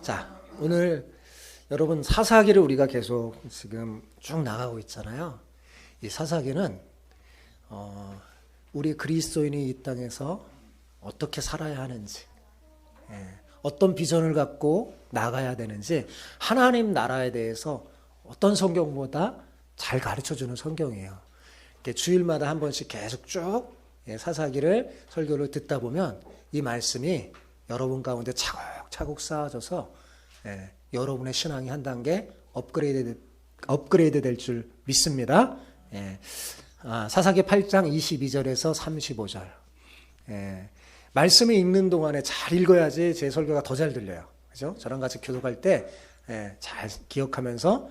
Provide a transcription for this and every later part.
자, 오늘 여러분 사사기를 우리가 계속 지금 쭉 나가고 있잖아요. 이 사사기는 우리 그리스도인이 이 땅에서 어떻게 살아야 하는지, 어떤 비전을 갖고 나가야 되는지 하나님 나라에 대해서 어떤 성경보다 잘 가르쳐주는 성경이에요. 이렇게 주일마다 한 번씩 계속 쭉 사사기를 설교를 듣다 보면 이 말씀이 여러분 가운데 차곡차곡 쌓아져서 여러분의 신앙이 한 단계 업그레이드 될 줄 믿습니다. 사사기 8장 22절에서 35절. 말씀을 읽는 동안에 잘 읽어야지 제 설교가 더 잘 들려요. 그죠? 저랑 같이 교독할 때 잘 기억하면서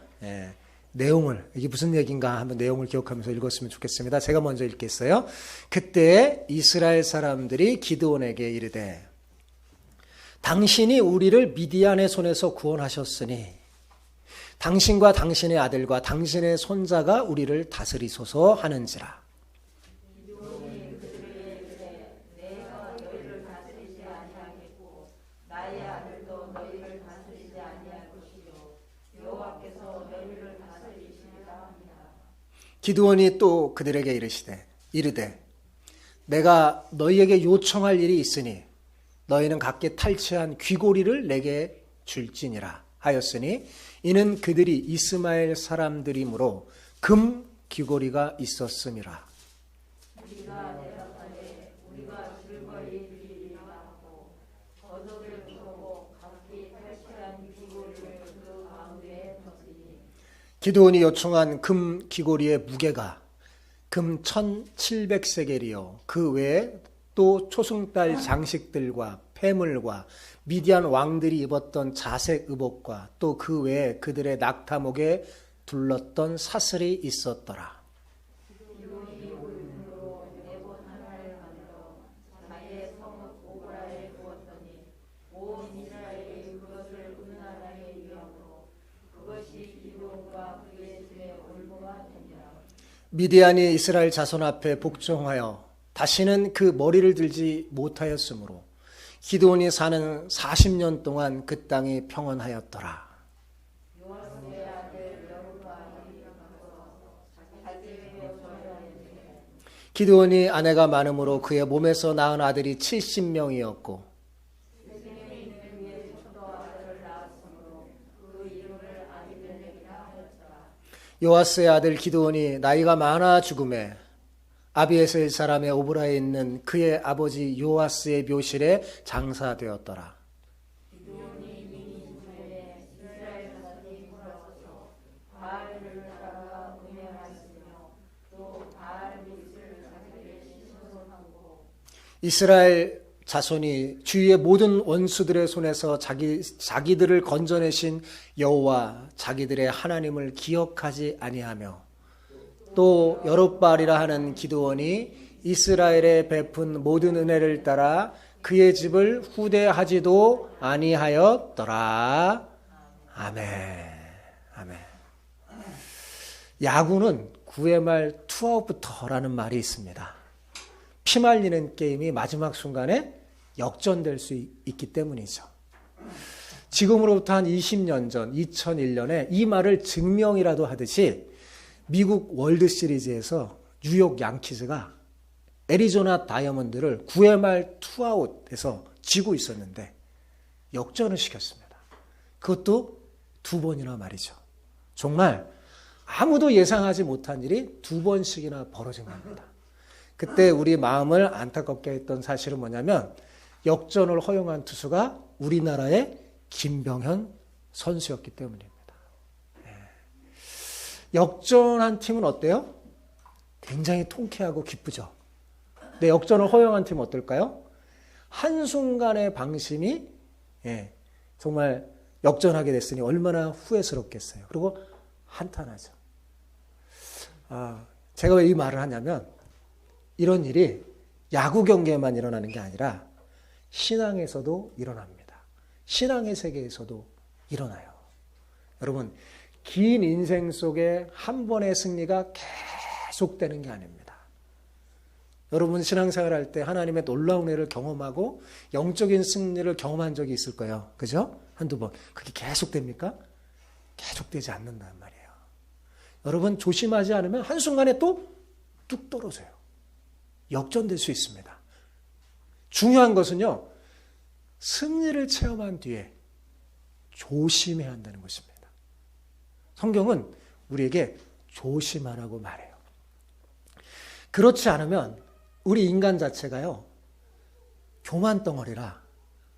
내용을, 이게 무슨 얘기인가 한번 내용을 기억하면서 읽었으면 좋겠습니다. 제가 먼저 읽겠어요. 그때 이스라엘 사람들이 기드온에게 이르되 당신이 우리를 미디안의 손에서 구원하셨으니 당신과 당신의 아들과 당신의 손자가 우리를 다스리소서 하는지라. 기드온이 또 그들에게 이르되 내가 너희에게 요청할 일이 있으니 너희는 각기 탈취한 귀고리를 내게 줄지니라 하였으니 이는 그들이 이스마엘 사람들이므로 금 귀고리가 있었음이라. 기드온이 요청한 금 귀고리의 무게가 금 1700세겔이요. 그 외에 또 초승달 장식들과 폐물과 미디안 왕들이 입었던 자색 의복과 또 그 외에 그들의 낙타목에 둘렀던 사슬이 있었더라. 미디안이 이스라엘 자손 앞에 복종하여 다시는 그 머리를 들지 못하였으므로 기드온이 사는 40년 동안 그 땅이 평온하였더라. 기드온이 아내가 많음으로 그의 몸에서 낳은 아들이 70명이었고 요아스의 아들 기드온이 나이가 많아 죽음에 아비에셀 사람의 오브라에 있는 그의 아버지 요아스의 묘실에 장사되었더라. 이스라엘 자손이 주위의 모든 원수들의 손에서 자기들을 건져내신 여호와 자기들의 하나님을 기억하지 아니하며 또 여룻바알이라 하는 기드온이 이스라엘에 베푼 모든 은혜를 따라 그의 집을 후대하지도 아니하였더라. 아멘. 아멘. 야구는 9회 말 투아웃부터라는 말이 있습니다. 피말리는 게임이 마지막 순간에 역전될 수 있기 때문이죠. 지금으로부터 한 20년 전 2001년에 이 말을 증명이라도 하듯이 미국 월드시리즈에서 뉴욕 양키즈가 애리조나 다이아몬드를 9회 말 투아웃에서 지고 있었는데 역전을 시켰습니다. 그것도 2번이나 말이죠. 정말 아무도 예상하지 못한 일이 2번씩이나 벌어진 겁니다. 그때 우리 마음을 안타깝게 했던 사실은 뭐냐면 역전을 허용한 투수가 우리나라의 김병현 선수였기 때문입니다. 역전한 팀은 어때요? 굉장히 통쾌하고 기쁘죠. 근데 역전을 허용한 팀은 어떨까요? 한순간의 방심이 정말 역전하게 됐으니 얼마나 후회스럽겠어요. 그리고 한탄하죠. 제가 왜 이 말을 하냐면 이런 일이 야구 경기에만 일어나는 게 아니라 신앙에서도 일어납니다. 신앙의 세계에서도 일어나요. 여러분, 긴 인생 속에 한 번의 승리가 계속되는 게 아닙니다. 여러분 신앙생활 할 때 하나님의 놀라운 애를 경험하고 영적인 승리를 경험한 적이 있을 거예요. 그죠? 한두 번. 그게 계속 됩니까? 계속되지 않는단 말이에요. 여러분 조심하지 않으면 한순간에 또 뚝 떨어져요. 역전될 수 있습니다. 중요한 것은요. 승리를 체험한 뒤에 조심해야 한다는 것입니다. 성경은 우리에게 조심하라고 말해요. 그렇지 않으면 우리 인간 자체가요. 교만 덩어리라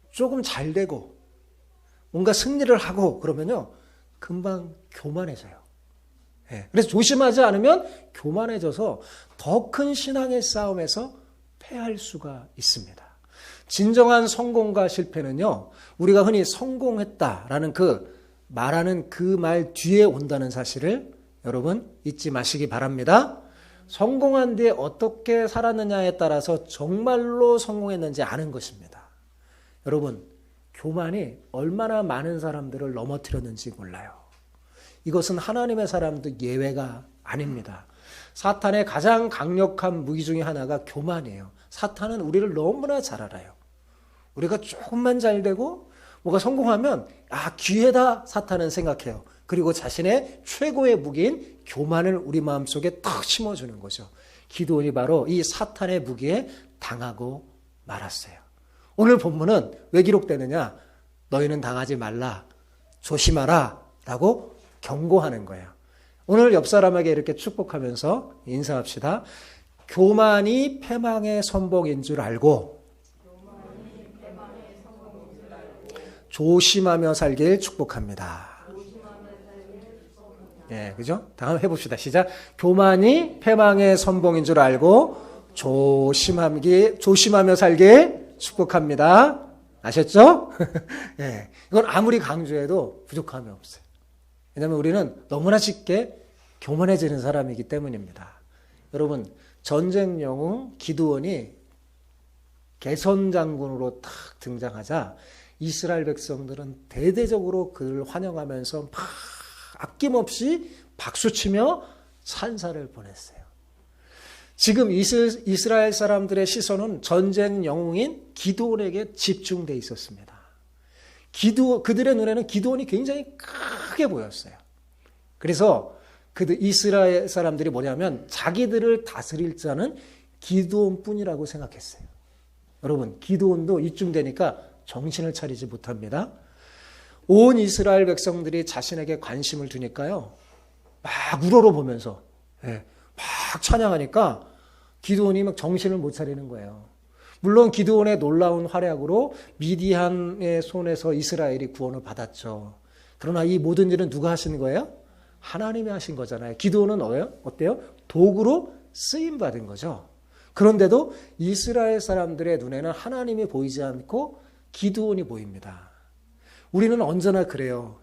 조금 잘 되고 뭔가 승리를 하고 그러면요. 금방 교만해져요. 그래서 조심하지 않으면 교만해져서 더 큰 신앙의 싸움에서 패할 수가 있습니다. 진정한 성공과 실패는요. 우리가 흔히 성공했다라는 말하는 그 말 뒤에 온다는 사실을 여러분 잊지 마시기 바랍니다. 성공한 뒤에 어떻게 살았느냐에 따라서 정말로 성공했는지 아는 것입니다. 여러분 교만이 얼마나 많은 사람들을 넘어뜨렸는지 몰라요. 이것은 하나님의 사람도 예외가 아닙니다. 사탄의 가장 강력한 무기 중에 하나가 교만이에요. 사탄은 우리를 너무나 잘 알아요. 우리가 조금만 잘 되고 뭐가 성공하면 기회다 사탄은 생각해요. 그리고 자신의 최고의 무기인 교만을 우리 마음속에 탁 심어주는 거죠. 기드온이 바로 이 사탄의 무기에 당하고 말았어요. 오늘 본문은 왜 기록되느냐? 너희는 당하지 말라, 조심하라 라고 경고하는 거예요. 오늘 옆 사람에게 이렇게 축복하면서 인사합시다. 교만이 패망의 선봉인 줄 알고 조심하며 살길 축복합니다. 네, 그죠? 다음 해봅시다. 시작. 교만이 패망의 선봉인 줄 알고 조심하며 살길 축복합니다. 아셨죠? 네, 이건 아무리 강조해도 부족함이 없어요. 왜냐하면 우리는 너무나 쉽게 교만해지는 사람이기 때문입니다. 여러분 전쟁 영웅 기드온이 개선 장군으로 탁 등장하자 이스라엘 백성들은 대대적으로 그를 환영하면서 막 아낌없이 박수치며 찬사를 보냈어요. 지금 이스라엘 사람들의 시선은 전쟁 영웅인 기드온에게 집중되어 있었습니다. 그들의 눈에는 기드온이 굉장히 크게 보였어요. 그래서 이스라엘 사람들이 뭐냐면 자기들을 다스릴 자는 기드온뿐이라고 생각했어요. 여러분 기드온도 이쯤 되니까 정신을 차리지 못합니다. 온 이스라엘 백성들이 자신에게 관심을 두니까요. 막 우러러보면서 막 찬양하니까 기드온이 막 정신을 못 차리는 거예요. 물론 기드온의 놀라운 활약으로 미디안의 손에서 이스라엘이 구원을 받았죠. 그러나 이 모든 일은 누가 하신 거예요? 하나님이 하신 거잖아요. 기드온은 어때요? 도구로 쓰임받은 거죠. 그런데도 이스라엘 사람들의 눈에는 하나님이 보이지 않고 기드온이 보입니다. 우리는 언제나 그래요.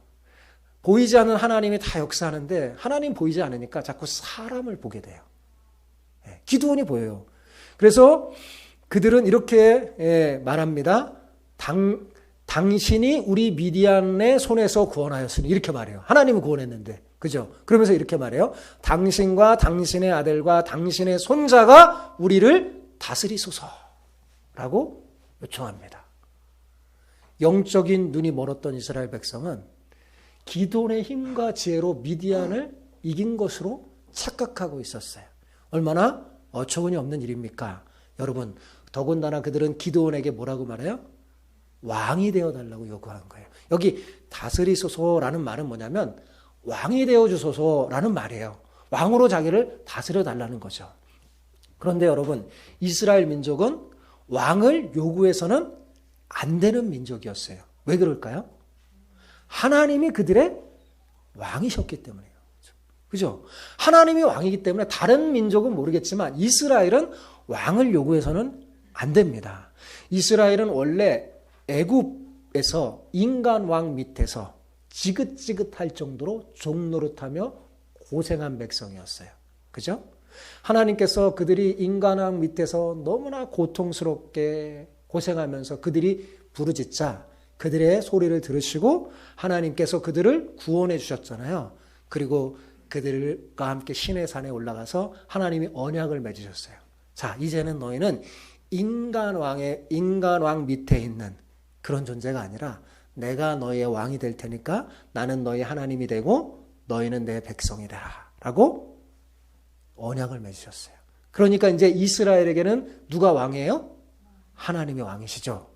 보이지 않는 하나님이 다 역사하는데 하나님 보이지 않으니까 자꾸 사람을 보게 돼요. 기드온이 보여요. 그래서 그들은 이렇게 말합니다. 당신이 우리 미디안의 손에서 구원하였으니 이렇게 말해요. 하나님은 구원했는데. 그죠? 그러면서 이렇게 말해요. 당신과 당신의 아들과 당신의 손자가 우리를 다스리소서라고 요청합니다. 영적인 눈이 멀었던 이스라엘 백성은 기드온의 힘과 지혜로 미디안을 이긴 것으로 착각하고 있었어요. 얼마나 어처구니 없는 일입니까? 여러분, 더군다나 그들은 기드온에게 뭐라고 말해요? 왕이 되어달라고 요구한 거예요. 여기 다스리소서라는 말은 뭐냐면 왕이 되어주소서라는 말이에요. 왕으로 자기를 다스려달라는 거죠. 그런데 여러분, 이스라엘 민족은 왕을 요구해서는 안 되는 민족이었어요. 왜 그럴까요? 하나님이 그들의 왕이셨기 때문이에요. 그죠? 하나님이 왕이기 때문에 다른 민족은 모르겠지만 이스라엘은 왕을 요구해서는 안 됩니다. 이스라엘은 원래 애굽에서 인간 왕 밑에서 지긋지긋할 정도로 종노릇하며 고생한 백성이었어요. 그죠? 하나님께서 그들이 인간 왕 밑에서 너무나 고통스럽게 고생하면서 그들이 부르짖자 그들의 소리를 들으시고 하나님께서 그들을 구원해 주셨잖아요. 그리고 그들과 함께 시내산에 올라가서 하나님이 언약을 맺으셨어요. 자, 이제는 너희는 인간왕 밑에 있는 그런 존재가 아니라 내가 너희의 왕이 될 테니까 나는 너희 하나님이 되고 너희는 내 백성이 되라 라고 언약을 맺으셨어요. 그러니까 이제 이스라엘에게는 누가 왕이에요? 하나님이 왕이시죠.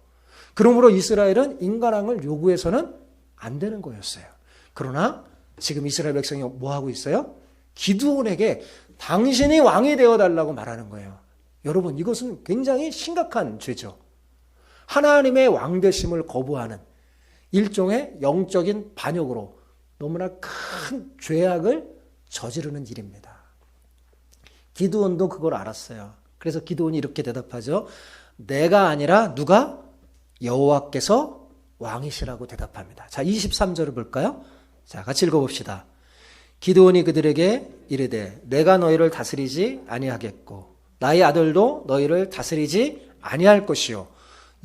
그러므로 이스라엘은 인간왕을 요구해서는 안 되는 거였어요. 그러나 지금 이스라엘 백성이 뭐 하고 있어요? 기드온에게 당신이 왕이 되어달라고 말하는 거예요. 여러분, 이것은 굉장히 심각한 죄죠. 하나님의 왕되심을 거부하는 일종의 영적인 반역으로 너무나 큰 죄악을 저지르는 일입니다. 기드온도 그걸 알았어요. 그래서 기드온이 이렇게 대답하죠. 내가 아니라 누가? 여호와께서 왕이시라고 대답합니다. 자, 23절을 볼까요? 자, 같이 읽어봅시다. 기드온이 그들에게 이르되 내가 너희를 다스리지 아니하겠고 나의 아들도 너희를 다스리지 아니할 것이요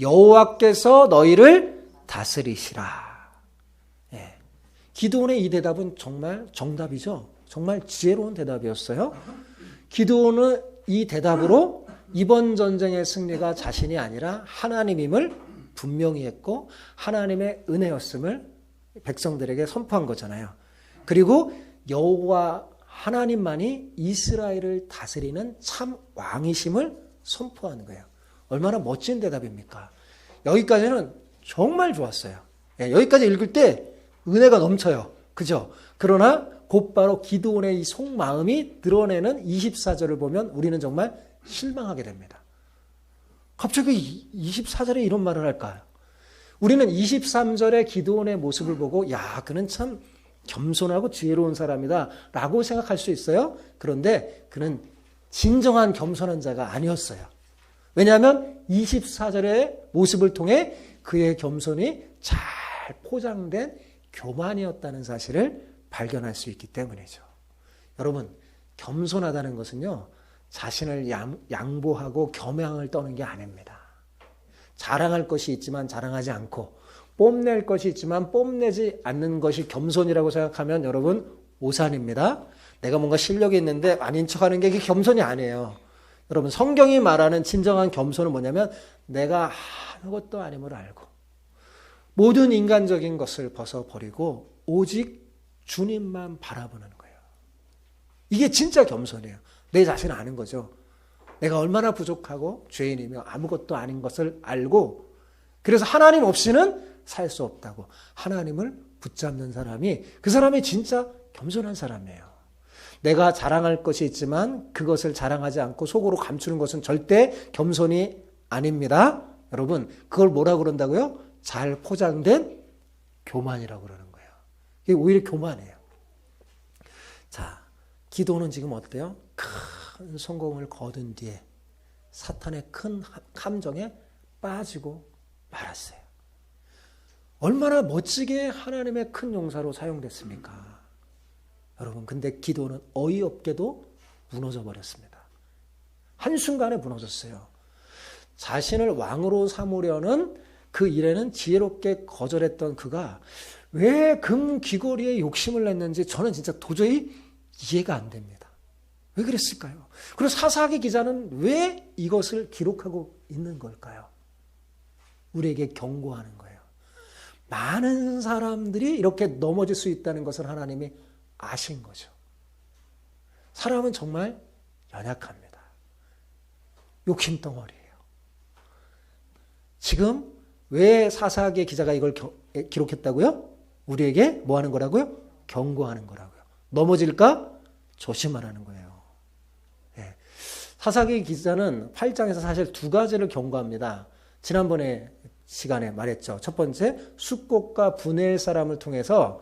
여호와께서 너희를 다스리시라. 예. 기드온의 이 대답은 정말 정답이죠. 정말 지혜로운 대답이었어요. 기드온은 이 대답으로 이번 전쟁의 승리가 자신이 아니라 하나님임을 분명히 했고 하나님의 은혜였음을 백성들에게 선포한 거잖아요. 그리고 여호와 하나님만이 이스라엘을 다스리는 참 왕이심을 선포하는 거예요. 얼마나 멋진 대답입니까? 여기까지는 정말 좋았어요. 여기까지 읽을 때 은혜가 넘쳐요. 그죠? 그러나 곧바로 기드온의 이 속마음이 드러내는 24절을 보면 우리는 정말 실망하게 됩니다. 갑자기 24절에 이런 말을 할까요? 우리는 23절의 기드온의 모습을 보고 야, 그는 참 겸손하고 지혜로운 사람이다 라고 생각할 수 있어요. 그런데 그는 진정한 겸손한 자가 아니었어요. 왜냐하면 24절의 모습을 통해 그의 겸손이 잘 포장된 교만이었다는 사실을 발견할 수 있기 때문이죠. 여러분, 겸손하다는 것은요, 자신을 양보하고 겸양을 떠는 게 아닙니다. 자랑할 것이 있지만 자랑하지 않고 뽐낼 것이 있지만 뽐내지 않는 것이 겸손이라고 생각하면 여러분 오산입니다. 내가 뭔가 실력이 있는데 아닌 척하는 게 겸손이 아니에요. 여러분, 성경이 말하는 진정한 겸손은 뭐냐면 내가 아무것도 아님을 알고 모든 인간적인 것을 벗어버리고 오직 주님만 바라보는 거예요. 이게 진짜 겸손이에요. 내 자신을 아는 거죠. 내가 얼마나 부족하고 죄인이며 아무것도 아닌 것을 알고 그래서 하나님 없이는 살 수 없다고 하나님을 붙잡는 사람이 그 사람이 진짜 겸손한 사람이에요. 내가 자랑할 것이 있지만 그것을 자랑하지 않고 속으로 감추는 것은 절대 겸손이 아닙니다. 여러분, 그걸 뭐라고 그런다고요? 잘 포장된 교만이라고 그러는 거예요. 이게 오히려 교만이에요. 자, 기도는 지금 어때요? 큰 성공을 거둔 뒤에 사탄의 큰 함정에 빠지고 말았어요. 얼마나 멋지게 하나님의 큰 용사로 사용됐습니까? 여러분, 근데 기도는 어이없게도 무너져 버렸습니다. 한순간에 무너졌어요. 자신을 왕으로 삼으려는 그 일에는 지혜롭게 거절했던 그가 왜 금 귀걸이에 욕심을 냈는지 저는 진짜 도저히 이해가 안 됩니다. 왜 그랬을까요? 그리고 사사기 기자는 왜 이것을 기록하고 있는 걸까요? 우리에게 경고하는 거예요. 많은 사람들이 이렇게 넘어질 수 있다는 것을 하나님이 아신 거죠. 사람은 정말 연약합니다. 욕심덩어리예요. 지금 왜 사사기의 기자가 이걸 기록했다고요? 우리에게 뭐 하는 거라고요? 경고하는 거라고요. 넘어질까? 조심하라는 거예요. 네. 사사기 기자는 8장에서 사실 두 가지를 경고합니다. 지난번에 시간에 말했죠. 첫 번째, 숫곳과 분해의 사람을 통해서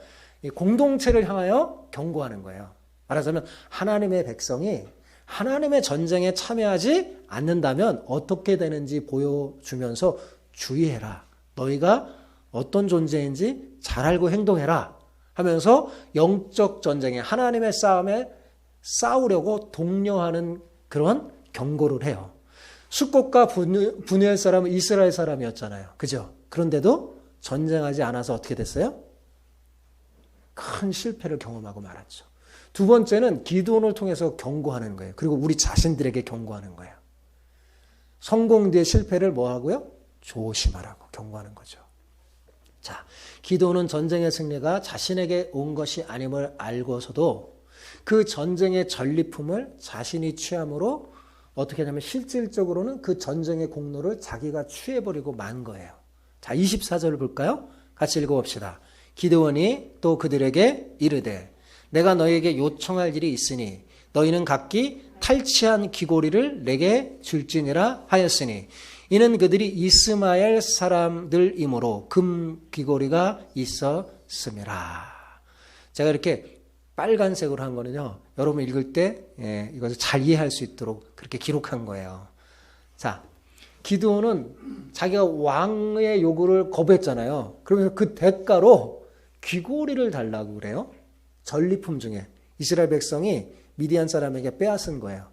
공동체를 향하여 경고하는 거예요. 말하자면 하나님의 백성이 하나님의 전쟁에 참여하지 않는다면 어떻게 되는지 보여주면서 주의해라. 너희가 어떤 존재인지 잘 알고 행동해라 하면서 영적 전쟁에 하나님의 싸움에 싸우려고 독려하는 그런 경고를 해요. 숫곳과 분유엘 사람은 이스라엘 사람이었잖아요. 그죠? 그런데도 전쟁하지 않아서 어떻게 됐어요? 큰 실패를 경험하고 말았죠. 두 번째는 기드온을 통해서 경고하는 거예요. 그리고 우리 자신들에게 경고하는 거예요. 성공 뒤의 실패를 뭐 하고요? 조심하라고 경고하는 거죠. 자, 기도는 전쟁의 승리가 자신에게 온 것이 아님을 알고서도 그 전쟁의 전리품을 자신이 취함으로 어떻게 하냐면 실질적으로는 그 전쟁의 공로를 자기가 취해버리고 만 거예요. 자, 24절을 볼까요? 같이 읽어봅시다. 기드온이 또 그들에게 이르되 내가 너희에게 요청할 일이 있으니 너희는 각기 탈취한 귀고리를 내게 줄지니라 하였으니 이는 그들이 이스마엘 사람들이므로 금 귀고리가 있었음이라. 제가 이렇게 빨간색으로 한 거는요, 여러분 읽을 때 이것을 잘 이해할 수 있도록 그렇게 기록한 거예요. 자, 기드온은 자기가 왕의 요구를 거부했잖아요. 그러면서 그 대가로 귀고리를 달라고 그래요. 전리품 중에 이스라엘 백성이 미디안 사람에게 빼앗은 거예요.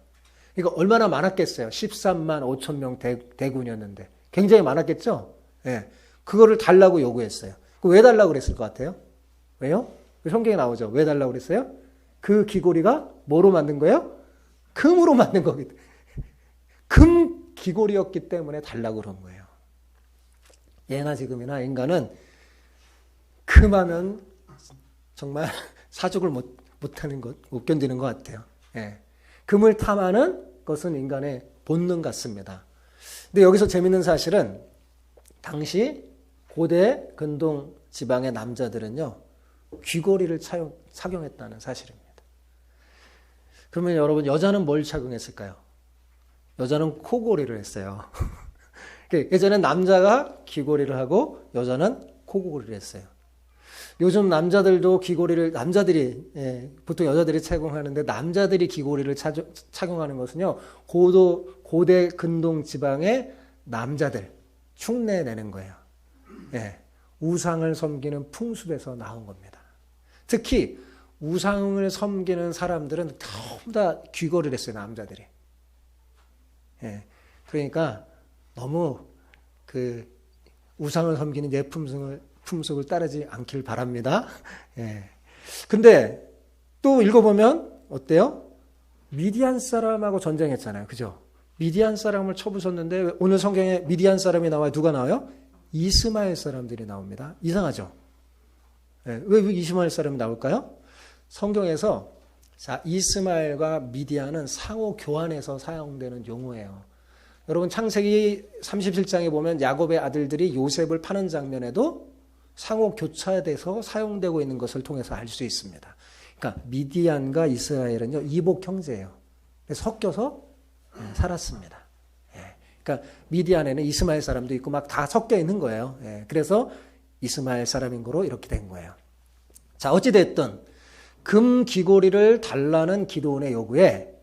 그러니까 얼마나 많았겠어요. 13만 5천 명 대군이었는데 굉장히 많았겠죠. 예, 그거를 달라고 요구했어요. 왜 달라고 그랬을 것 같아요? 왜요? 성경에 나오죠. 왜 달라고 그랬어요? 그 귀고리가 뭐로 만든 거예요? 금으로 만든 거기 때문에. 금 귀고리였기 때문에 달라고 그런 거예요. 예나 지금이나 인간은 금하면 정말 사족을 못하는 것, 못 견디는 것 같아요. 예. 금을 탐하는 것은 인간의 본능 같습니다. 근데 여기서 재밌는 사실은 당시 고대 근동 지방의 남자들은요, 귀고리를 착용했다는 사실입니다. 그러면 여러분, 여자는 뭘 착용했을까요? 여자는 코고리를 했어요. 예전엔 남자가 귀고리를 하고 여자는 코고리를 했어요. 요즘 남자들도 귀고리를, 보통 여자들이 착용하는데 남자들이 귀고리를 착용하는 것은요, 고대 근동 지방의 남자들, 흉내내는 거예요. 예, 우상을 섬기는 풍습에서 나온 겁니다. 특히 우상을 섬기는 사람들은 전부 다 귀걸이를 했어요, 남자들이. 예, 그러니까 너무 그 우상을 섬기는 품속을 따르지 않길 바랍니다. 예. 근데 또 읽어보면 어때요? 미디안 사람하고 전쟁했잖아요. 그죠? 미디안 사람을 쳐부쉈는데 오늘 성경에 미디안 사람이 나와요. 누가 나와요? 이스마엘 사람들이 나옵니다. 이상하죠? 예. 왜 이스마엘 사람이 나올까요? 성경에서 자, 이스마엘과 미디안은 상호 교환해서 사용되는 용어예요. 여러분 창세기 37장에 보면 야곱의 아들들이 요셉을 파는 장면에도 상호 교차돼서 사용되고 있는 것을 통해서 알 수 있습니다. 그러니까 미디안과 이스라엘은요, 이복 형제예요. 섞여서 살았습니다. 그러니까 미디안에는 이스마엘 사람도 있고 막 다 섞여 있는 거예요. 그래서 이스마엘 사람인 거로 이렇게 된 거예요. 자, 어찌됐든 금 귀고리를 달라는 기드온의 요구에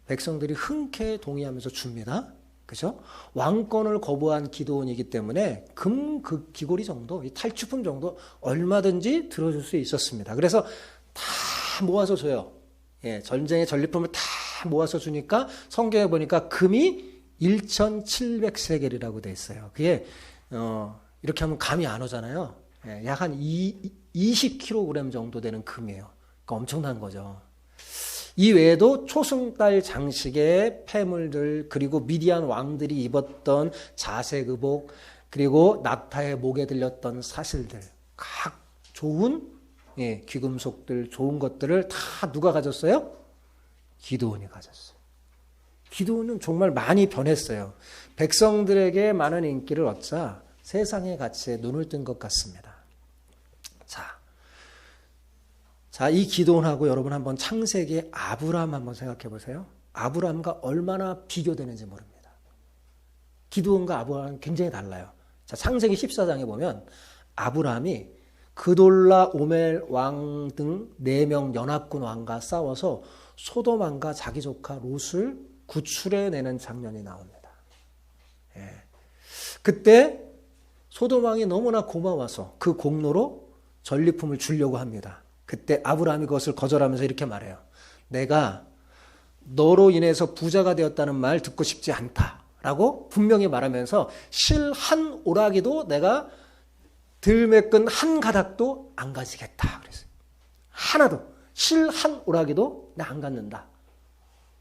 백성들이 흔쾌히 동의하면서 줍니다. 그죠? 왕권을 거부한 기드온이기 때문에 그 귀고리 정도, 이 탈취품 정도 얼마든지 들어줄 수 있었습니다. 그래서 다 모아서 줘요. 예, 전쟁의 전리품을 다 모아서 주니까 성경에 보니까 금이 1,700세겔이라고 돼 있어요. 그게 이렇게 하면 감이 안 오잖아요. 예, 약 한 20kg 정도 되는 금이에요. 그러니까 엄청난 거죠. 이 외에도 초승달 장식의 폐물들, 그리고 미디안 왕들이 입었던 자색 의복, 그리고 낙타의 목에 들렸던 사슬들, 각 좋은 귀금속들, 좋은 것들을 다 누가 가졌어요? 기드온이 가졌어요. 기드온은 정말 많이 변했어요. 백성들에게 많은 인기를 얻자 세상의 가치에 눈을 뜬 것 같습니다. 자, 이 기드온하고 여러분 한번 창세기의 아브라함 한번 생각해 보세요. 아브라함과 얼마나 비교되는지 모릅니다. 기드온과 아브라함은 굉장히 달라요. 자, 창세기 14장에 보면 아브라함이 그돌라 오멜 왕 등 4명 연합군 왕과 싸워서 소돔 왕과 자기 조카 롯을 구출해내는 장면이 나옵니다. 예. 그때 소돔 왕이 너무나 고마워서 그 공로로 전리품을 주려고 합니다. 그때 아브라함이 그것을 거절하면서 이렇게 말해요. 내가 너로 인해서 부자가 되었다는 말 듣고 싶지 않다라고 분명히 말하면서 실 한 오라기도 내가 들매끈 한 가닥도 안 가지겠다 그랬어요. 하나도, 실 한 오라기도 나 안 갖는다.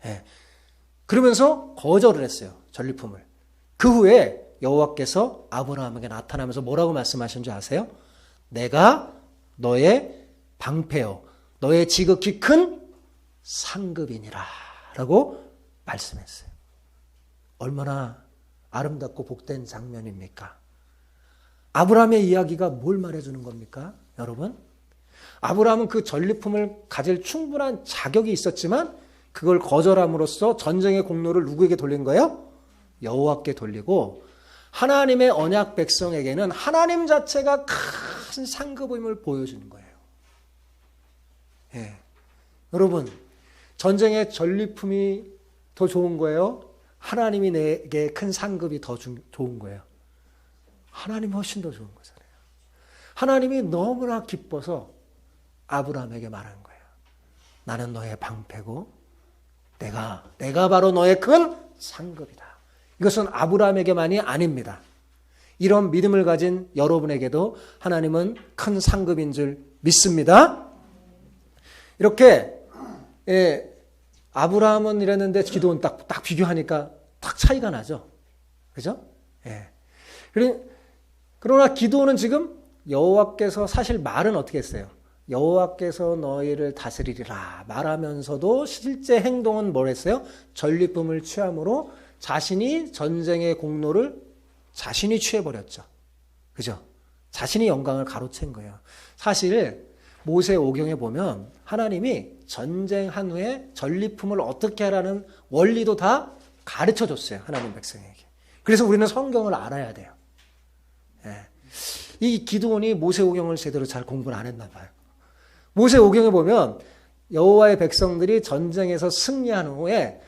예. 그러면서 거절을 했어요. 전리품을. 그 후에 여호와께서 아브라함에게 나타나면서 뭐라고 말씀하신 줄 아세요? 내가 너의 방패요, 너의 지극히 큰 상급이니라 라고 말씀했어요. 얼마나 아름답고 복된 장면입니까? 아브라함의 이야기가 뭘 말해주는 겁니까? 여러분, 아브라함은 그 전리품을 가질 충분한 자격이 있었지만 그걸 거절함으로써 전쟁의 공로를 누구에게 돌린 거예요? 여호와께 돌리고, 하나님의 언약 백성에게는 하나님 자체가 큰 상급임을 보여주는 거예요. 예. 여러분, 전쟁의 전리품이 더 좋은 거예요? 하나님이 내게 큰 상급이 더 좋은 거예요? 하나님이 훨씬 더 좋은 거잖아요. 하나님이 너무나 기뻐서 아브라함에게 말한 거예요. 나는 너의 방패고 내가 바로 너의 큰 상급이다. 이것은 아브라함에게만이 아닙니다. 이런 믿음을 가진 여러분에게도 하나님은 큰 상급인 줄 믿습니다. 이렇게 아브라함은 이랬는데 기도는 딱 비교하니까 딱 차이가 나죠. 그죠? 예. 그러나 기도는 지금 여호와께서 사실 말은 어떻게 했어요? 여호와께서 너희를 다스리리라 말하면서도 실제 행동은 뭘 했어요? 전리품을 취함으로 자신이 전쟁의 공로를 자신이 취해버렸죠. 그죠? 자신이 영광을 가로챈 거예요. 사실 모세 오경에 보면 하나님이 전쟁한 후에 전리품을 어떻게 하라는 원리도 다 가르쳐 줬어요. 하나님 백성에게. 그래서 우리는 성경을 알아야 돼요. 예. 이 기드온이 모세 오경을 제대로 잘 공부를 안 했나 봐요. 모세 오경에 보면 여호와의 백성들이 전쟁에서 승리한 후에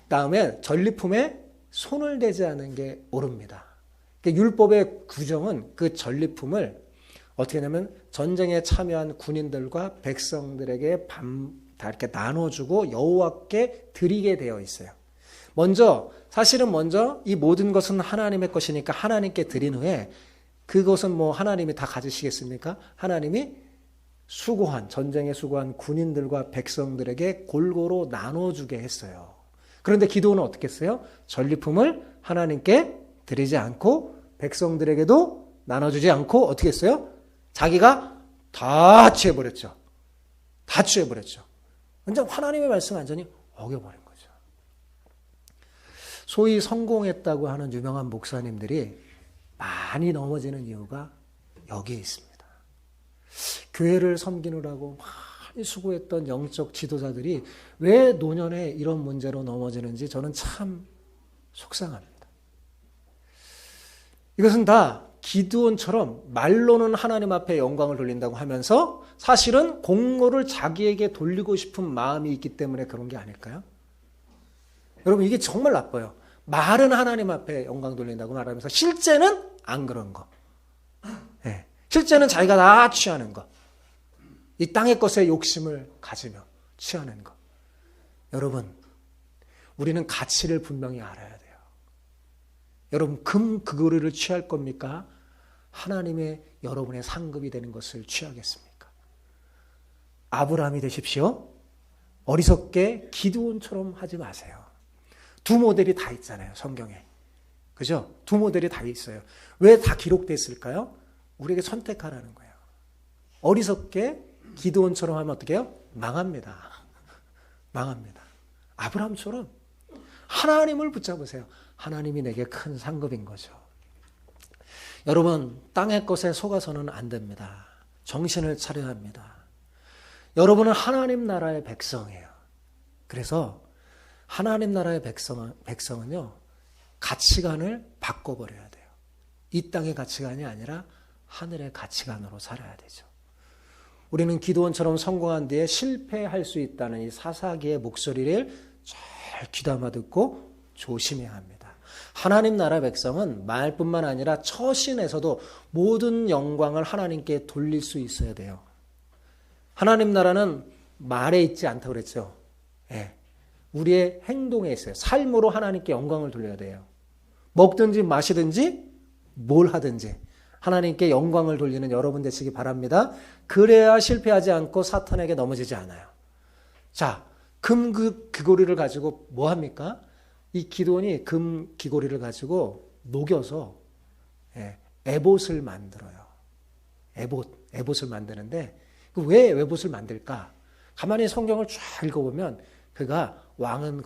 다음에 전리품에 손을 대지 않은 게 옳습니다. 그러니까 율법의 규정은 그 전리품을 어떻게 하냐면 전쟁에 참여한 군인들과 백성들에게 다 이렇게 나눠주고 여호와께 드리게 되어 있어요. 사실은 먼저 이 모든 것은 하나님의 것이니까 하나님께 드린 후에 그것은 뭐 하나님이 다 가지시겠습니까? 하나님이 전쟁에 수고한 군인들과 백성들에게 골고루 나눠주게 했어요. 그런데 기도는 어떻게 했어요? 전리품을 하나님께 드리지 않고 백성들에게도 나눠주지 않고 어떻게 했어요? 자기가 다 취해버렸죠. 다 취해버렸죠. 완전 하나님의 말씀 완전히 어겨버린 거죠. 소위 성공했다고 하는 유명한 목사님들이 많이 넘어지는 이유가 여기에 있습니다. 교회를 섬기느라고 많이 수고했던 영적 지도자들이 왜 노년에 이런 문제로 넘어지는지 저는 참 속상합니다. 이것은 다 기드온처럼 말로는 하나님 앞에 영광을 돌린다고 하면서 사실은 공로를 자기에게 돌리고 싶은 마음이 있기 때문에 그런 게 아닐까요? 여러분, 이게 정말 나빠요. 말은 하나님 앞에 영광 돌린다고 말하면서 실제는 안 그런 거. 네. 실제는 자기가 다 취하는 거. 이 땅의 것에 욕심을 가지며 취하는 것. 여러분, 우리는 가치를 분명히 알아야 돼요. 여러분, 그거리를 취할 겁니까? 하나님의 여러분의 상급이 되는 것을 취하겠습니까? 아브라함이 되십시오. 어리석게 기드온처럼 하지 마세요. 두 모델이 다 있잖아요, 성경에. 그죠? 두 모델이 다 있어요. 왜 다 기록됐을까요? 우리에게 선택하라는 거예요. 어리석게 기드온처럼 하면 어떻게 해요? 망합니다. 망합니다. 아브라함처럼 하나님을 붙잡으세요. 하나님이 내게 큰 상급인 거죠. 여러분, 땅의 것에 속아서는 안 됩니다. 정신을 차려야 합니다. 여러분은 하나님 나라의 백성이에요. 그래서 하나님 나라의 백성은요, 가치관을 바꿔버려야 돼요. 이 땅의 가치관이 아니라 하늘의 가치관으로 살아야 되죠. 우리는 기드온처럼 성공한 뒤에 실패할 수 있다는 이 사사기의 목소리를 잘 귀담아 듣고 조심해야 합니다. 하나님 나라 백성은 말뿐만 아니라 처신에서도 모든 영광을 하나님께 돌릴 수 있어야 돼요. 하나님 나라는 말에 있지 않다고 그랬죠. 예. 우리의 행동에 있어요. 삶으로 하나님께 영광을 돌려야 돼요. 먹든지 마시든지 뭘 하든지 하나님께 영광을 돌리는 여러분 되시기 바랍니다. 그래야 실패하지 않고 사탄에게 넘어지지 않아요. 자, 귀고리를 가지고 뭐 합니까? 이 기드온이 금 귀고리를 가지고 녹여서 에봇을 만들어요. 에봇을 만드는데 왜 에봇을 만들까? 가만히 성경을 쫙 읽어보면 그가 왕은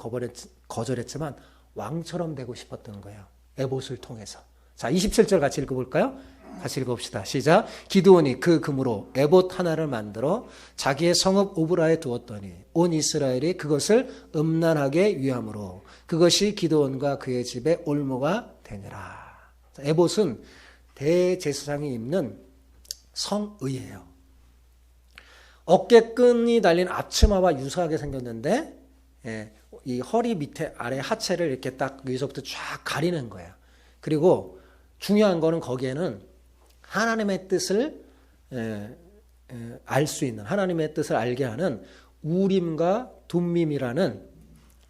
거절했지만 왕처럼 되고 싶었던 거예요. 에봇을 통해서. 자, 27절 같이 읽어볼까요? 같이 읽어봅시다. 시작. 기드온이 그 금으로 에봇 하나를 만들어 자기의 성읍 오브라에 두었더니 온 이스라엘이 그것을 음란하게 위함으로 그것이 기드온과 그의 집에 올무가 되니라. 에봇은 대제사장이 입는 성의예요. 어깨끈이 달린 앞치마와 유사하게 생겼는데 이 허리 밑에 아래 하체를 이렇게 딱 여기서부터 쫙 가리는 거예요. 그리고 중요한 거는 거기에는 하나님의 뜻을 알 수 있는, 하나님의 뜻을 알게 하는 우림과 둠밈이라는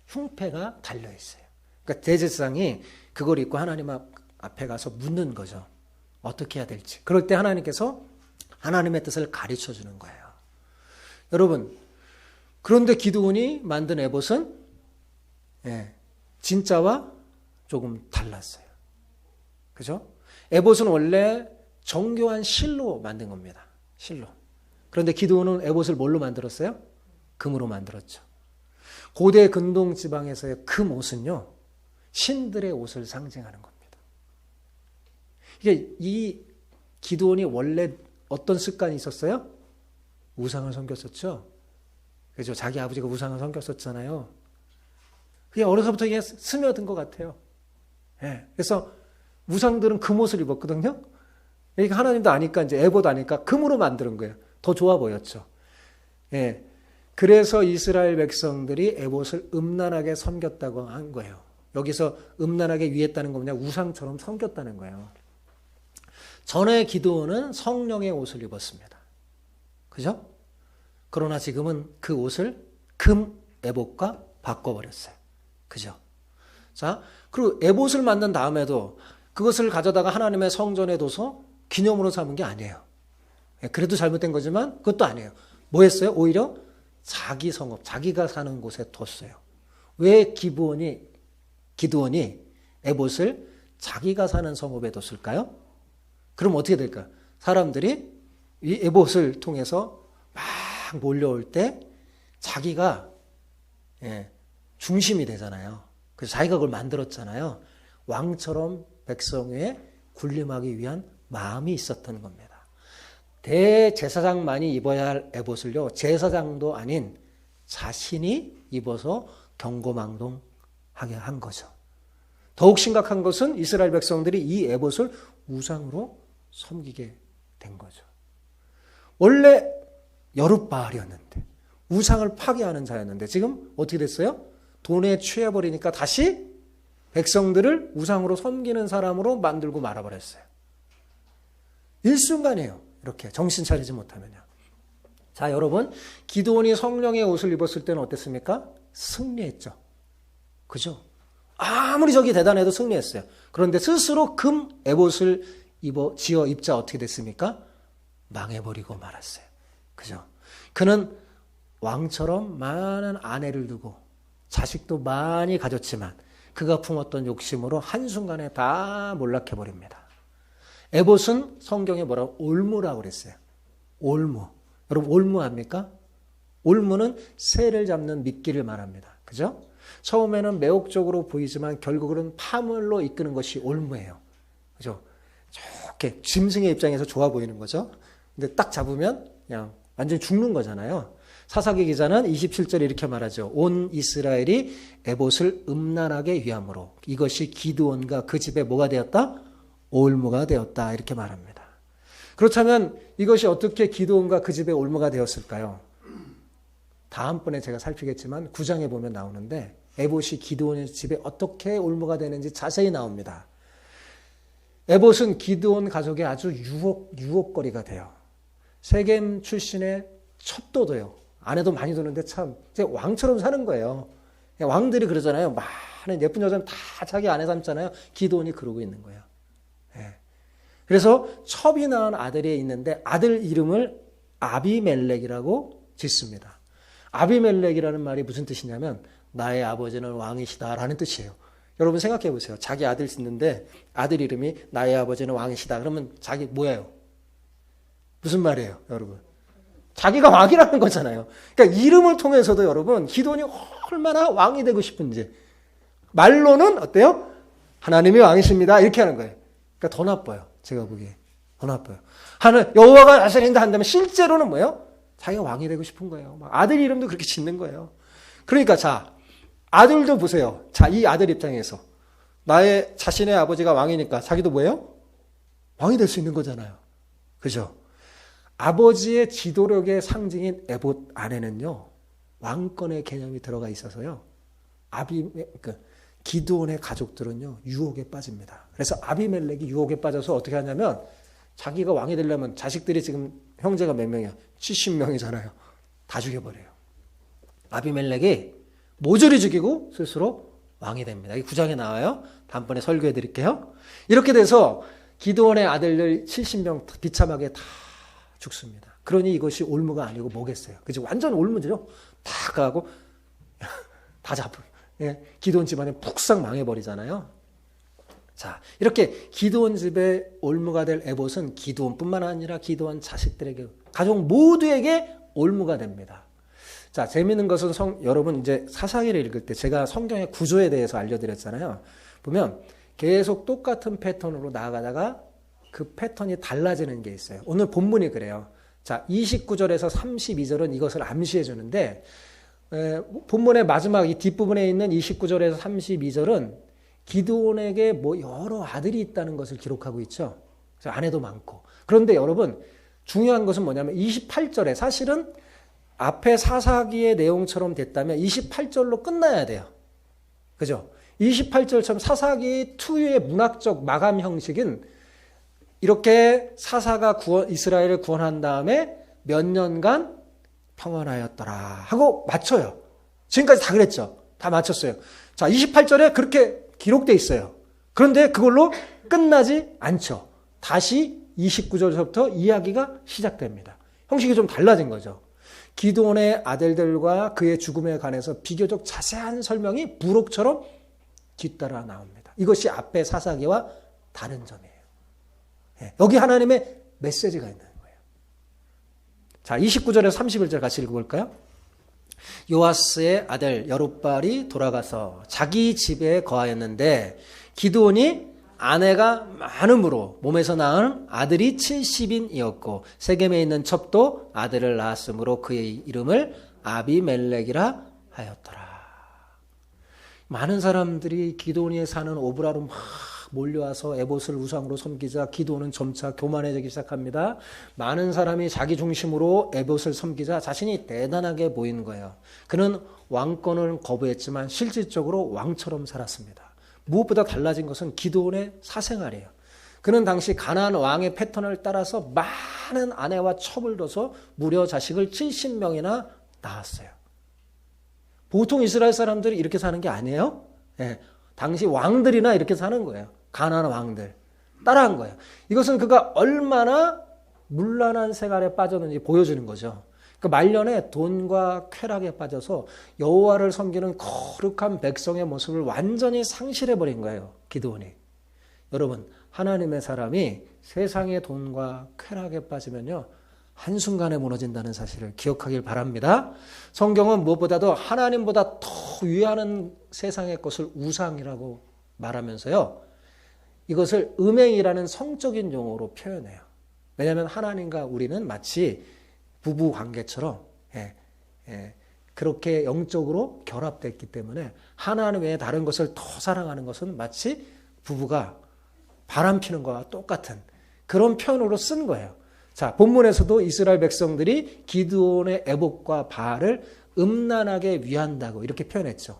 흉패가 달려 있어요. 그러니까 대제사장이 그걸 입고 하나님 앞에 가서 묻는 거죠. 어떻게 해야 될지. 그럴 때 하나님께서 하나님의 뜻을 가르쳐 주는 거예요. 여러분, 그런데 기드온이 만든 에봇은 진짜와 조금 달랐어요. 그죠? 에봇은 원래 정교한 실로 만든 겁니다. 실로. 그런데 기드온은 에봇을 뭘로 만들었어요? 금으로 만들었죠. 고대 근동 지방에서의 금 옷은요, 신들의 옷을 상징하는 겁니다. 이게 이 기드온이 원래 어떤 습관이 있었어요? 우상을 섬겼었죠. 그죠? 자기 아버지가 우상을 섬겼었잖아요. 그게 어려서부터 이게 스며든 것 같아요. 그래서 우상들은 금옷을 입었거든요. 그러니까 하나님도 아니까 이제 에봇 아니까 금으로 만드는 거예요. 더 좋아 보였죠. 그래서 이스라엘 백성들이 에봇을 음란하게 섬겼다고 한 거예요. 여기서 음란하게 위했다는 건 뭐냐? 우상처럼 섬겼다는 거예요. 전에 기드온은 성령의 옷을 입었습니다. 그죠? 그러나 지금은 그 옷을 금 에봇과 바꿔버렸어요. 그죠? 자, 그리고 에봇을 만든 다음에도 그것을 가져다가 하나님의 성전에 둬서 기념으로 삼은 게 아니에요. 그래도 잘못된 거지만 그것도 아니에요. 뭐 했어요? 오히려 자기 성읍, 자기가 사는 곳에 뒀어요. 왜 기드온이 에봇을 자기가 사는 성읍에 뒀을까요? 그럼 어떻게 될까요? 사람들이 이 에봇을 통해서 막 몰려올 때 자기가 중심이 되잖아요. 그래서 자기가 그걸 만들었잖아요. 왕처럼 백성 위에 군림하기 위한 마음이 있었던 겁니다. 대제사장만이 입어야 할 에봇을요, 제사장도 아닌 자신이 입어서 경거망동하게 한 거죠. 더욱 심각한 것은 이스라엘 백성들이 이 에봇을 우상으로 섬기게 된 거죠. 원래 여룻바알이었는데 우상을 파괴하는 자였는데 지금 어떻게 됐어요? 돈에 취해버리니까 다시 백성들을 우상으로 섬기는 사람으로 만들고 말아버렸어요. 일순간이에요. 이렇게 정신 차리지 못하면요. 자, 여러분, 기드온이 성령의 옷을 입었을 때는 어땠습니까? 승리했죠. 그죠? 아무리 적이 대단해도 승리했어요. 그런데 스스로 금 에봇을 지어 입자 어떻게 됐습니까? 망해버리고 말았어요. 그죠? 그는 왕처럼 많은 아내를 두고 자식도 많이 가졌지만 그가 품었던 욕심으로 한순간에 다 몰락해버립니다. 에봇은 성경에 뭐라고? 올무라고 그랬어요. 올무. 여러분 올무 압니까? 올무는 새를 잡는 미끼를 말합니다. 그죠? 처음에는 매혹적으로 보이지만 결국은 파멸로 이끄는 것이 올무예요. 그죠? 좋게 짐승의 입장에서 좋아 보이는 거죠. 근데 딱 잡으면 그냥 완전히 죽는 거잖아요. 사사기 기자는 27절에 이렇게 말하죠. 온 이스라엘이 에봇을 음란하게 위함으로 이것이 기드온과 그 집에 뭐가 되었다? 올무가 되었다. 이렇게 말합니다. 그렇다면 이것이 어떻게 기드온과 그 집에 올무가 되었을까요? 다음번에 제가 살피겠지만 9장에 보면 나오는데 에봇이 기드온의 집에 어떻게 올무가 되는지 자세히 나옵니다. 에봇은 기드온 가족의 아주 유혹거리가 돼요. 세겜 출신의 첩도도요. 아내도 많이 두는데 참 왕처럼 사는 거예요. 왕들이 그러잖아요. 많은 예쁜 여자는 다 자기 아내 삼잖아요. 기드온이 그러고 있는 거예요. 그래서 첩이 낳은 아들이 있는데 아들 이름을 아비멜렉이라고 짓습니다. 아비멜렉이라는 말이 무슨 뜻이냐면 나의 아버지는 왕이시다라는 뜻이에요. 여러분 생각해 보세요. 자기 아들 짓는데 아들 이름이 나의 아버지는 왕이시다. 그러면 자기 뭐예요? 무슨 말이에요, 여러분? 자기가 왕이라는 거잖아요. 그러니까 이름을 통해서도 여러분 기도원이 얼마나 왕이 되고 싶은지 말로는 어때요? 하나님이 왕이십니다. 이렇게 하는 거예요. 그러니까 더 나빠요. 제가 보기에 더 나빠요. 여호와가 다스린다 한다면 실제로는 뭐예요? 자기가 왕이 되고 싶은 거예요. 막 아들 이름도 그렇게 짓는 거예요. 그러니까 자 아들도 보세요. 자 이 아들 입장에서 나의 자신의 아버지가 왕이니까 자기도 뭐예요? 왕이 될 수 있는 거잖아요. 그죠? 아버지의 지도력의 상징인 에봇 안에는요 왕권의 개념이 들어가 있어서요 기드온의 가족들은요 유혹에 빠집니다. 그래서 아비멜렉이 유혹에 빠져서 어떻게 하냐면 자기가 왕이 되려면 자식들이 지금 형제가 몇 명이야? 70명이잖아요. 다 죽여버려요. 아비멜렉이 모조리 죽이고 스스로 왕이 됩니다. 이 9장에 나와요. 다음번에 설교해 드릴게요. 이렇게 돼서 기드온의 아들들 70명 비참하게 다 죽습니다. 그러니 이것이 올무가 아니고 뭐겠어요? 그죠? 완전 올무죠. 다 가고 다 잡고 기드온 집안이 푹싹 망해버리잖아요. 자, 이렇게 기드온 집의 올무가 될 에봇은 기드온뿐만 아니라 기드온 자식들에게 가족 모두에게 올무가 됩니다. 자, 재미있는 것은 여러분 이제 사사기를 읽을 때 제가 성경의 구조에 대해서 알려드렸잖아요. 보면 계속 똑같은 패턴으로 나아가다가 그 패턴이 달라지는 게 있어요. 오늘 본문이 그래요. 자, 29절에서 32절은 이것을 암시해 주는데 본문의 마지막 이 뒷부분에 있는 29절에서 32절은 기드온에게 뭐 여러 아들이 있다는 것을 기록하고 있죠. 아내도 많고. 그런데 여러분 중요한 것은 뭐냐면 28절에 사실은 앞에 사사기의 내용처럼 됐다면 28절로 끝나야 돼요. 그죠? 28절처럼 사사기 2의 문학적 마감 형식은 이렇게 사사가 이스라엘을 구원한 다음에 몇 년간 평안하였더라 하고 맞춰요. 지금까지 다 그랬죠. 다 맞췄어요. 자, 28절에 그렇게 기록되어 있어요. 그런데 그걸로 끝나지 않죠. 다시 29절부터 이야기가 시작됩니다. 형식이 좀 달라진 거죠. 기드온의 아들들과 그의 죽음에 관해서 비교적 자세한 설명이 부록처럼 뒤따라 나옵니다. 이것이 앞의 사사기와 다른 점이에요. 여기 하나님의 메시지가 있는 거예요. 자, 29절에서 31절 같이 읽어볼까요? 요아스의 아들 여룹발이 돌아가서 자기 집에 거하였는데 기드온이 아내가 많음으로 몸에서 낳은 아들이 70인이었고 세겜에 있는 첩도 아들을 낳았으므로 그의 이름을 아비멜렉이라 하였더라. 많은 사람들이 기드온이 사는 오브라로 막 몰려와서 에봇을 우상으로 섬기자 기드온은 점차 교만해지기 시작합니다. 많은 사람이 자기 중심으로 에봇을 섬기자 자신이 대단하게 보이는 거예요. 그는 왕권을 거부했지만 실질적으로 왕처럼 살았습니다. 무엇보다 달라진 것은 기드온의 사생활이에요. 그는 당시 가나안 왕의 패턴을 따라서 많은 아내와 첩을 둬서 무려 자식을 70명이나 낳았어요. 보통 이스라엘 사람들이 이렇게 사는 게 아니에요. 당시 왕들이나 이렇게 사는 거예요. 가나안 왕들. 따라한 거예요. 이것은 그가 얼마나 문란한 생활에 빠졌는지 보여주는 거죠. 그 말년에 돈과 쾌락에 빠져서 여호와를 섬기는 거룩한 백성의 모습을 완전히 상실해버린 거예요. 기드온이. 여러분, 하나님의 사람이 세상의 돈과 쾌락에 빠지면요. 한순간에 무너진다는 사실을 기억하길 바랍니다. 성경은 무엇보다도 하나님보다 더 위하는 세상의 것을 우상이라고 말하면서요. 이것을 음행이라는 성적인 용어로 표현해요. 왜냐하면 하나님과 우리는 마치 부부 관계처럼 그렇게 영적으로 결합됐기 때문에 하나님 외에 다른 것을 더 사랑하는 것은 마치 부부가 바람 피는 것과 똑같은 그런 표현으로 쓴 거예요. 자, 본문에서도 이스라엘 백성들이 기드온의 에봇과 바알을 음란하게 위한다고 이렇게 표현했죠.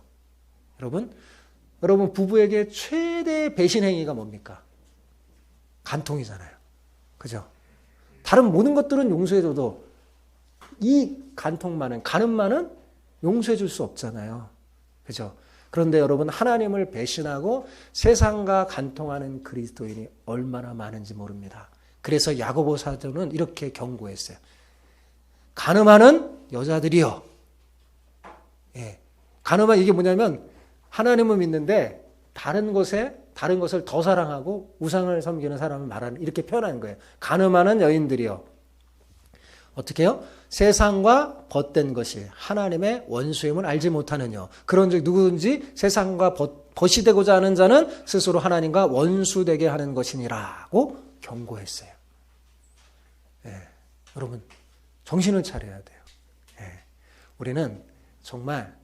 여러분 부부에게 최대의 배신 행위가 뭡니까? 간통이잖아요. 그죠? 다른 모든 것들은 용서해줘도 이 간음만은 용서해 줄 수 없잖아요. 그죠? 그런데 여러분 하나님을 배신하고 세상과 간통하는 그리스도인이 얼마나 많은지 모릅니다. 그래서 야고보 사도는 이렇게 경고했어요. 간음하는 여자들이요. 간음한 이게 뭐냐면 하나님을 믿는데 다른 것을 더 사랑하고 우상을 섬기는 사람을 말하는, 이렇게 표현한 거예요. 가늠하는 여인들이요. 어떻게 해요? 세상과 벗된 것이 하나님의 원수임을 알지 못하느냐. 그런즉 누구든지 세상과 벗이 되고자 하는 자는 스스로 하나님과 원수되게 하는 것이니라고 경고했어요. 여러분 정신을 차려야 돼요. 우리는 정말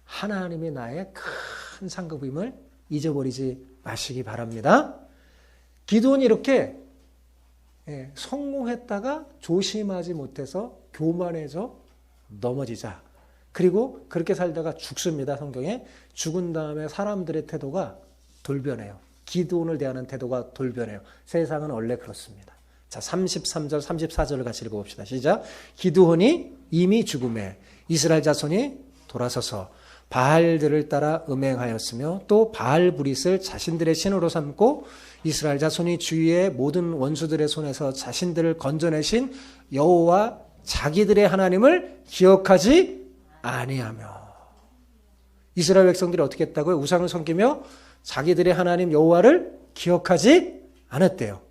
하나님이 나의 큰 상급임을 잊어버리지 마시기 바랍니다. 기도는 이렇게 성공했다가 조심하지 못해서 교만해져 넘어지자. 그리고 그렇게 살다가 죽습니다. 성경에 죽은 다음에 사람들의 태도가 돌변해요. 기도원을 대하는 태도가 돌변해요. 세상은 원래 그렇습니다. 자, 33절 34절을 같이 읽어봅시다. 시작. 기드온이 이미 죽음에 이스라엘 자손이 돌아서서 바알들을 따라 음행하였으며 또 바알브릿을 자신들의 신으로 삼고 이스라엘 자손이 주위의 모든 원수들의 손에서 자신들을 건져내신 여호와 자기들의 하나님을 기억하지 아니하며. 이스라엘 백성들이 어떻게 했다고요? 우상을 섬기며 자기들의 하나님 여호와를 기억하지 않았대요.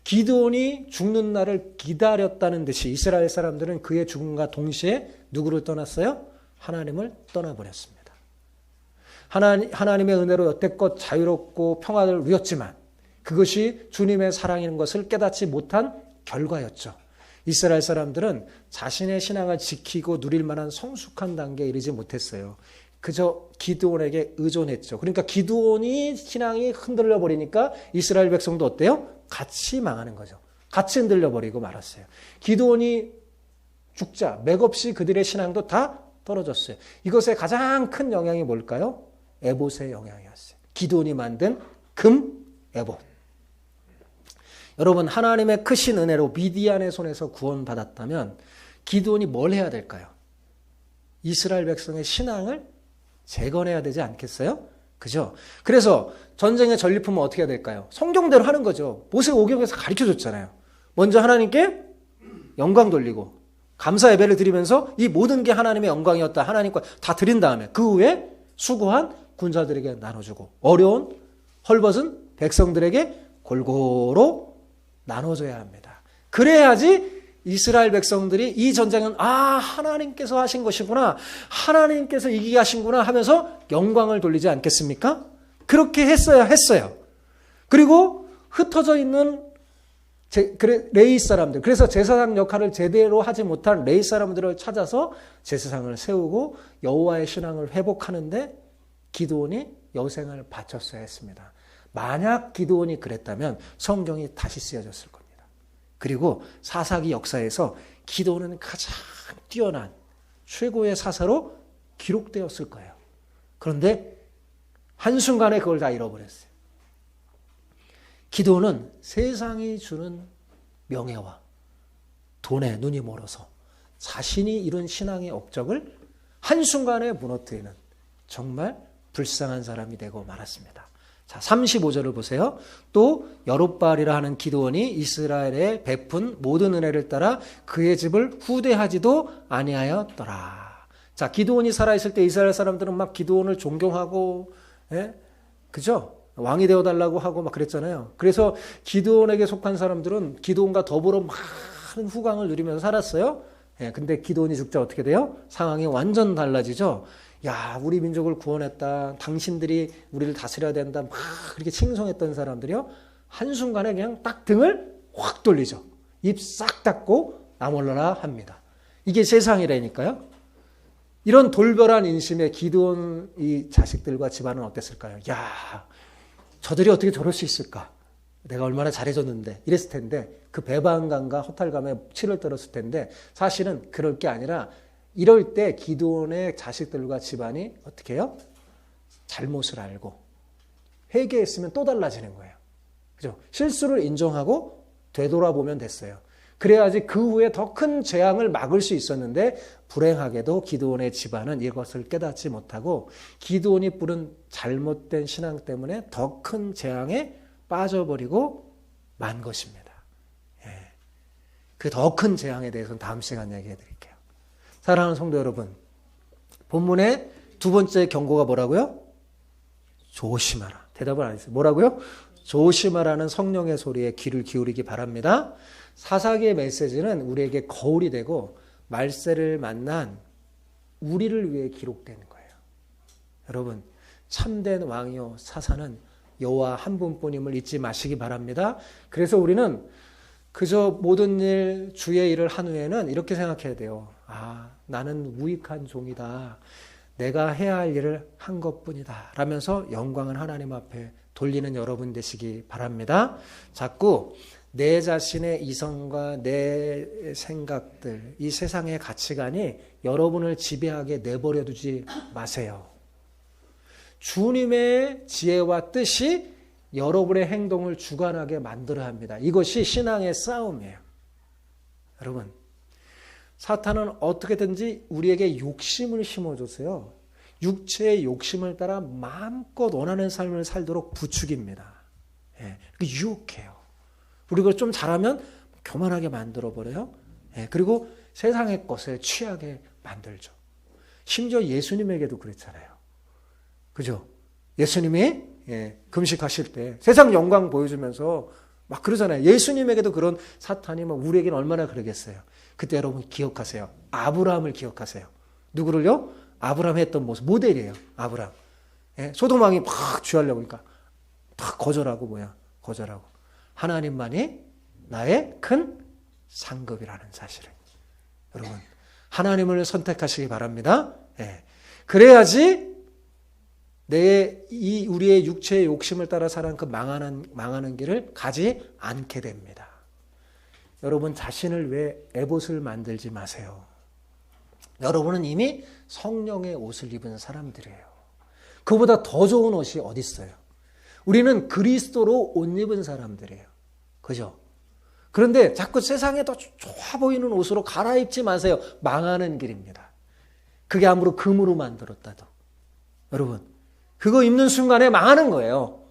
기드온이 죽는 날을 기다렸다는 듯이 이스라엘 사람들은 그의 죽음과 동시에 누구를 떠났어요? 하나님을 떠나버렸습니다. 하나님의 은혜로 여태껏 자유롭고 평화를 누렸지만 그것이 주님의 사랑인 것을 깨닫지 못한 결과였죠. 이스라엘 사람들은 자신의 신앙을 지키고 누릴 만한 성숙한 단계에 이르지 못했어요. 그저 기드온에게 의존했죠. 그러니까 기드온이 신앙이 흔들려 버리니까 이스라엘 백성도 어때요? 같이 망하는 거죠. 같이 흔들려 버리고 말았어요. 기드온이 죽자 맥없이 그들의 신앙도 다 떨어졌어요. 이것의 가장 큰 영향이 뭘까요? 에봇의 영향이었어요. 기드온이 만든 금 에봇. 여러분 하나님의 크신 은혜로 미디안의 손에서 구원받았다면 기드온이 뭘 해야 될까요? 이스라엘 백성의 신앙을 재건해야 되지 않겠어요? 그죠? 그래서 전쟁의 전리품은 어떻게 해야 될까요? 성경대로 하는 거죠. 모세 오경에서 가르쳐줬잖아요. 먼저 하나님께 영광 돌리고 감사 예배를 드리면서 이 모든 게 하나님의 영광이었다. 하나님과 다 드린 다음에 그 후에 수고한 군사들에게 나눠주고 어려운 헐벗은 백성들에게 골고루 나눠줘야 합니다. 그래야지 이스라엘 백성들이 이 전쟁은 하나님께서 하신 것이구나. 하나님께서 이기게 하신구나 하면서 영광을 돌리지 않겠습니까? 그렇게 했어야 했어요. 그리고 흩어져 있는 레위 사람들, 그래서 제사장 역할을 제대로 하지 못한 레위 사람들을 찾아서 제사장을 세우고 여호와의 신앙을 회복하는데 기드온이 여생을 바쳤어야 했습니다. 만약 기드온이 그랬다면 성경이 다시 쓰여졌을 겁니다. 그리고 사사기 역사에서 기드온은 가장 뛰어난 최고의 사사로 기록되었을 거예요. 그런데 한순간에 그걸 다 잃어버렸어요. 기드온은 세상이 주는 명예와 돈에 눈이 멀어서 자신이 이룬 신앙의 업적을 한순간에 무너뜨리는 정말 불쌍한 사람이 되고 말았습니다. 자, 35절을 보세요. 또 여룹바알이라 하는 기드온이 이스라엘에 베푼 모든 은혜를 따라 그의 집을 후대하지도 아니하였더라. 자, 기드온이 살아있을 때 이스라엘 사람들은 막 기드온을 존경하고, 그죠? 왕이 되어달라고 하고 막 그랬잖아요. 그래서 기드온에게 속한 사람들은 기드온과 더불어 많은 후광을 누리면서 살았어요. 근데 기드온이 죽자 어떻게 돼요? 상황이 완전 달라지죠. 야, 우리 민족을 구원했다. 당신들이 우리를 다스려야 된다. 막 그렇게 칭송했던 사람들이요. 한순간에 그냥 딱 등을 확 돌리죠. 입 싹 닫고 나몰라라 합니다. 이게 세상이라니까요. 이런 돌변한 인심의 기드온 이 자식들과 집안은 어땠을까요? 야, 저들이 어떻게 저럴 수 있을까? 내가 얼마나 잘해줬는데 이랬을 텐데 그 배반감과 허탈감에 치를 떨었을 텐데 사실은 그럴 게 아니라 이럴 때 기드온의 자식들과 집안이 어떻게 해요? 잘못을 알고 회개했으면 또 달라지는 거예요. 그죠? 실수를 인정하고 되돌아보면 됐어요. 그래야지 그 후에 더 큰 재앙을 막을 수 있었는데 불행하게도 기드온의 집안은 이것을 깨닫지 못하고 기드온이 뿌린 잘못된 신앙 때문에 더 큰 재앙에 빠져버리고 만 것입니다. 그 더 큰 재앙에 대해서는 다음 시간에 얘기해 드릴게요. 사랑하는 성도 여러분, 본문의 두 번째 경고가 뭐라고요? 조심하라. 대답을 안 했어요. 뭐라고요? 조심하라는 성령의 소리에 귀를 기울이기 바랍니다. 사사기의 메시지는 우리에게 거울이 되고 말세를 만난 우리를 위해 기록되는 거예요. 여러분, 참된 왕이요 사사는 여호와 한 분뿐임을 잊지 마시기 바랍니다. 그래서 우리는 그저 모든 일 주의 일을 한 후에는 이렇게 생각해야 돼요. 아, 나는 무익한 종이다. 내가 해야 할 일을 한 것뿐이다. 라면서 영광은 하나님 앞에 돌리는 여러분 되시기 바랍니다. 자꾸 내 자신의 이성과 내 생각들, 이 세상의 가치관이 여러분을 지배하게 내버려 두지 마세요. 주님의 지혜와 뜻이 여러분의 행동을 주관하게 만들어야 합니다. 이것이 신앙의 싸움이에요. 여러분, 사탄은 어떻게든지 우리에게 욕심을 심어줘서요. 육체의 욕심을 따라 마음껏 원하는 삶을 살도록 부추깁니다. 예, 유혹해요. 우리가 좀 잘하면 교만하게 만들어버려요. 예, 그리고 세상의 것에 취하게 만들죠. 심지어 예수님에게도 그랬잖아요. 그죠? 예수님이 금식하실 때 세상 영광 보여주면서 막 그러잖아요. 예수님에게도 그런 사탄이 막 우리에게는 얼마나 그러겠어요. 그때 여러분 기억하세요. 아브라함을 기억하세요. 누구를요? 아브라함이 했던 모습, 모델이에요. 아브라함. 예? 소돔왕이 막 취하려고 하니까 막 거절하고. 하나님만이 나의 큰 상급이라는 사실을. 여러분, 하나님을 선택하시기 바랍니다. 예. 그래야지 우리의 육체의 욕심을 따라 살아가는 그 망하는 길을 가지 않게 됩니다. 여러분 자신을 왜 에봇을 만들지 마세요. 여러분은 이미 성령의 옷을 입은 사람들이에요. 그보다 더 좋은 옷이 어디 있어요? 우리는 그리스도로 옷 입은 사람들이에요. 그죠? 그런데 자꾸 세상에 더 좋아 보이는 옷으로 갈아입지 마세요. 망하는 길입니다. 그게 아무리 금으로 만들었다도. 여러분, 그거 입는 순간에 망하는 거예요.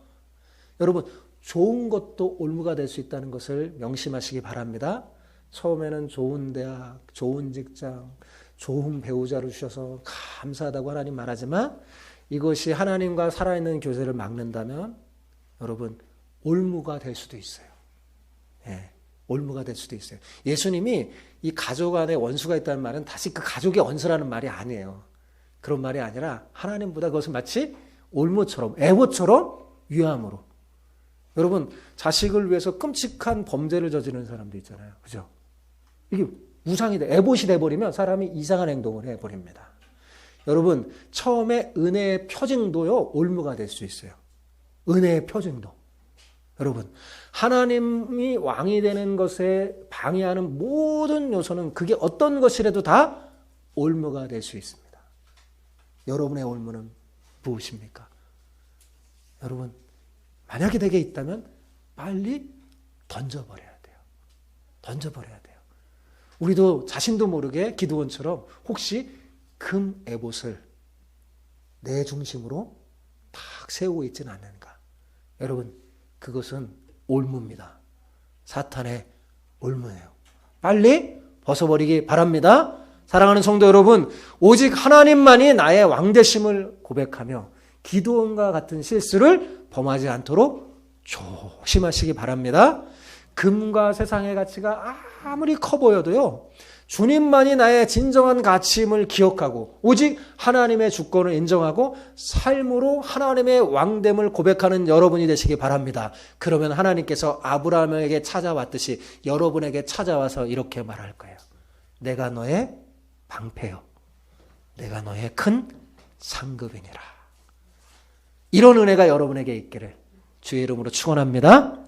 여러분, 좋은 것도 올무가 될 수 있다는 것을 명심하시기 바랍니다. 처음에는 좋은 대학, 좋은 직장, 좋은 배우자를 주셔서 감사하다고 하나님 말하지만 이것이 하나님과 살아있는 교제를 막는다면 여러분 올무가 될 수도 있어요. 예, 올무가 될 수도 있어요. 예수님이 이 가족 안에 원수가 있다는 말은 다시 그 가족의 원수라는 말이 아니에요. 그런 말이 아니라 하나님보다 그것을 마치 올무처럼 에봇처럼 위함으로. 여러분 자식을 위해서 끔찍한 범죄를 저지르는 사람도 있잖아요. 그죠? 이게 우상이 돼 에봇이 돼버리면 사람이 이상한 행동을 해버립니다. 여러분 처음에 은혜의 표징도요 올무가 될 수 있어요. 은혜의 표징도. 여러분 하나님이 왕이 되는 것에 방해하는 모든 요소는 그게 어떤 것이라도 다 올무가 될 수 있습니다. 여러분의 올무는 무엇입니까? 여러분 만약에 내게 있다면 빨리 던져버려야 돼요. 던져버려야 돼요. 우리도 자신도 모르게 기드온처럼 혹시 금 에봇을 내 중심으로 탁 세우고 있지는 않는가. 여러분 그것은 올무입니다. 사탄의 올무예요. 빨리 벗어버리기 바랍니다. 사랑하는 성도 여러분, 오직 하나님만이 나의 왕되심을 고백하며 기드온과 같은 실수를 범하지 않도록 조심하시기 바랍니다. 금과 세상의 가치가 아무리 커 보여도요, 주님만이 나의 진정한 가치임을 기억하고 오직 하나님의 주권을 인정하고 삶으로 하나님의 왕됨을 고백하는 여러분이 되시기 바랍니다. 그러면 하나님께서 아브라함에게 찾아왔듯이 여러분에게 찾아와서 이렇게 말할 거예요. 내가 너의 방패요. 내가 너의 큰 상급이니라. 이런 은혜가 여러분에게 있기를 주의 이름으로 축원합니다.